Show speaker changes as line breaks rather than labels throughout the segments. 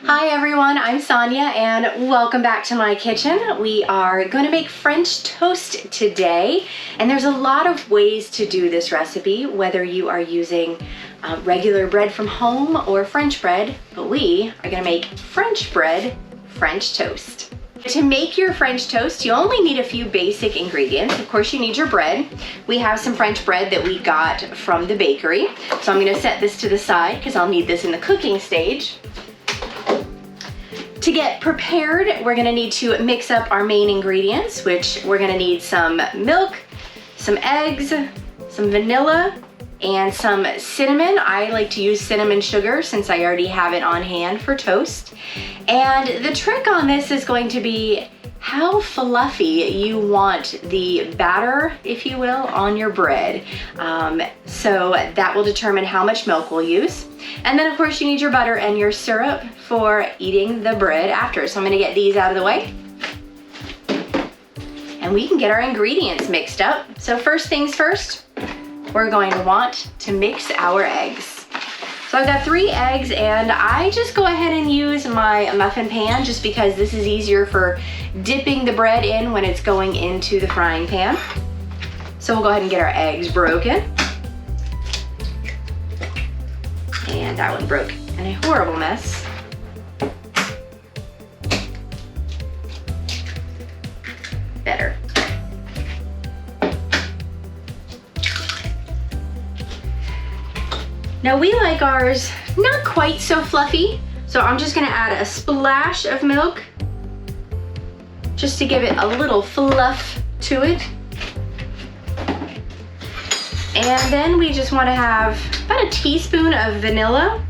Hi everyone, I'm Sonia and welcome back to my kitchen. We are going to make French toast today, and there's a lot of ways to do this recipe, whether you are using regular bread from home or French bread, but we are going to make French bread French toast. To make your French toast, you only need a few basic ingredients. Of course, you need your bread. We have some French bread that we got from the bakery, so I'm going to set this to the side because I'll need this in the cooking stage. To get prepared, we're gonna need to mix up our main ingredients, which we're gonna need some milk, some eggs, some vanilla, and some cinnamon. I like to use cinnamon sugar since I already have it on hand for toast. And the trick on this is going to be how fluffy you want the batter, if you will, on your bread. So that will determine how much milk we'll use. And then of course you need your butter and your syrup for eating the bread after. So I'm gonna get these out of the way. And we can get our ingredients mixed up. So first things first, we're going to want to mix our eggs. So I've got 3 eggs, and I just go ahead and use my muffin pan just because this is easier for dipping the bread in when it's going into the frying pan. So we'll go ahead and get our eggs broken. And that one broke in a horrible mess. Better. Now we like ours not quite so fluffy, so I'm just gonna add a splash of milk just to give it a little fluff to it. And then we just wanna have about a teaspoon of vanilla,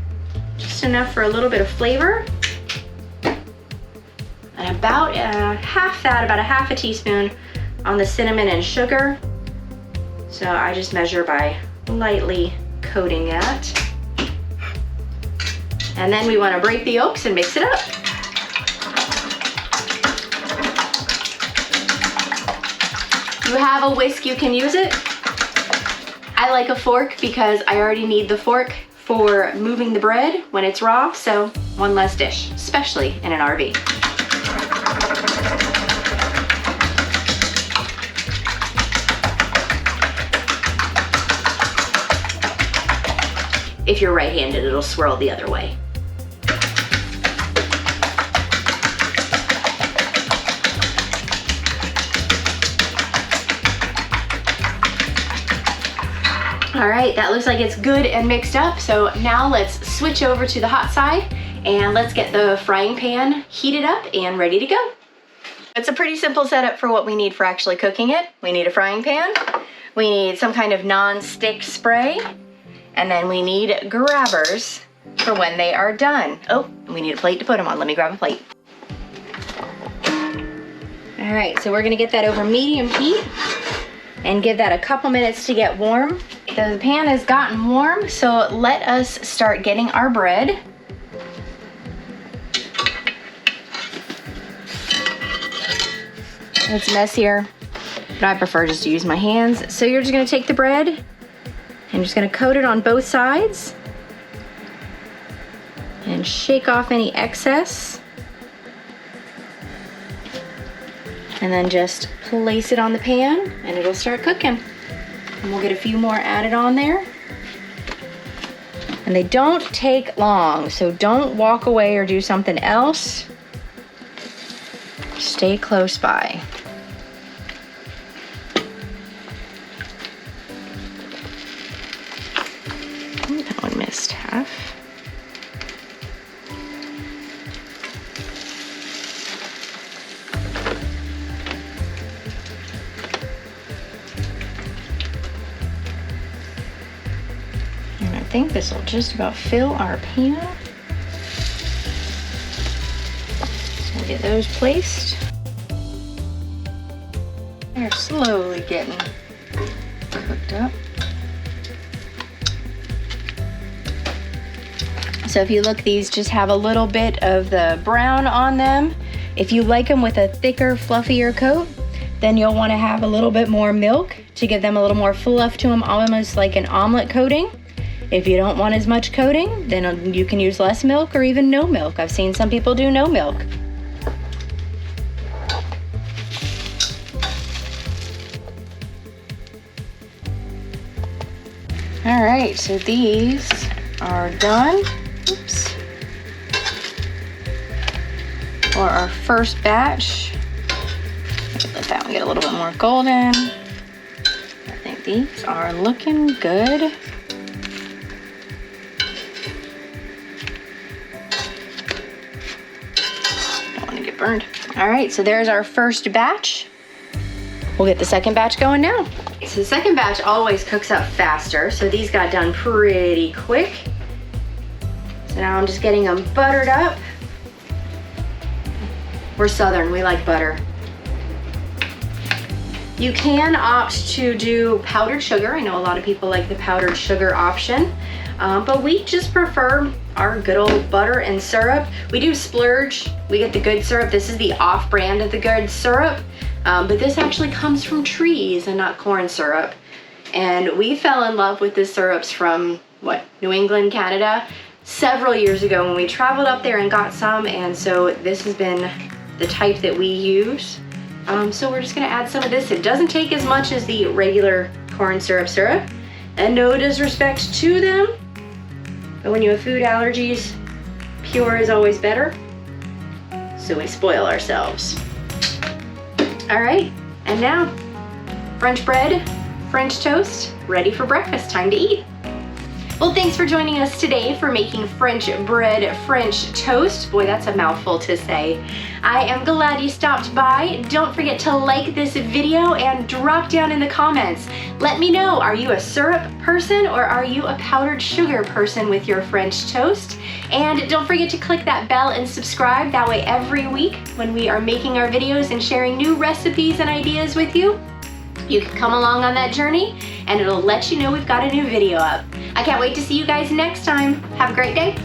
just enough for a little bit of flavor. And about about a half a teaspoon on the cinnamon and sugar. So I just measure by lightly coating that. And then we want to break the yolks and mix it up. If you have a whisk, you can use it. I like a fork because I already need the fork for moving the bread when it's raw, so one less dish, especially in an RV. If you're right-handed, it'll swirl the other way. All right, that looks like it's good and mixed up. So now let's switch over to the hot side and let's get the frying pan heated up and ready to go. It's a pretty simple setup for what we need for actually cooking it. We need a frying pan, we need some kind of non-stick spray, and then we need grabbers for when they are done. Oh, we need a plate to put them on. Let me grab a plate. All right, so we're gonna get that over medium heat and give that a couple minutes to get warm. The pan has gotten warm, so let us start getting our bread. It's messier, but I prefer just to use my hands. So you're just gonna take the bread and just gonna coat it on both sides and shake off any excess. And then just place it on the pan and it'll start cooking. And we'll get a few more added on there. And they don't take long, so don't walk away or do something else. Stay close by. That one missed half. And I think this will just about fill our pan. So we'll get those placed. They're slowly getting cooked up. So if you look, these just have a little bit of the brown on them. If you like them with a thicker, fluffier coat, then you'll want to have a little bit more milk to give them a little more fluff to them, almost like an omelet coating. If you don't want as much coating, then you can use less milk or even no milk. I've seen some people do no milk. All right, so these are done. Oops. For our first batch, let that one get a little bit more golden. I think these are looking good. Don't want to get burned. All right, so there's our first batch. We'll get the second batch going now. So the second batch always cooks up faster, so these got done pretty quick. So now I'm just getting them buttered up. We're Southern, we like butter. You can opt to do powdered sugar. I know a lot of people like the powdered sugar option, but we just prefer our good old butter and syrup. We do splurge, we get the good syrup. This is the off brand of the good syrup. But this actually comes from trees and not corn syrup. And we fell in love with the syrups from, New England, Canada, several years ago when we traveled up there and got some. And so this has been the type that we use. So we're just gonna add some of this. It doesn't take as much as the regular corn syrup. And no disrespect to them, but when you have food allergies, pure is always better. So we spoil ourselves. All right, and now, French bread, French toast, ready for breakfast, time to eat. Well, thanks for joining us today for making French bread, French toast. Boy, that's a mouthful to say. I am glad you stopped by. Don't forget to like this video and drop down in the comments. Let me know, are you a syrup person or are you a powdered sugar person with your French toast? And don't forget to click that bell and subscribe. That way every week when we are making our videos and sharing new recipes and ideas with you, you can come along on that journey and it'll let you know we've got a new video up. I can't wait to see you guys next time. Have a great day.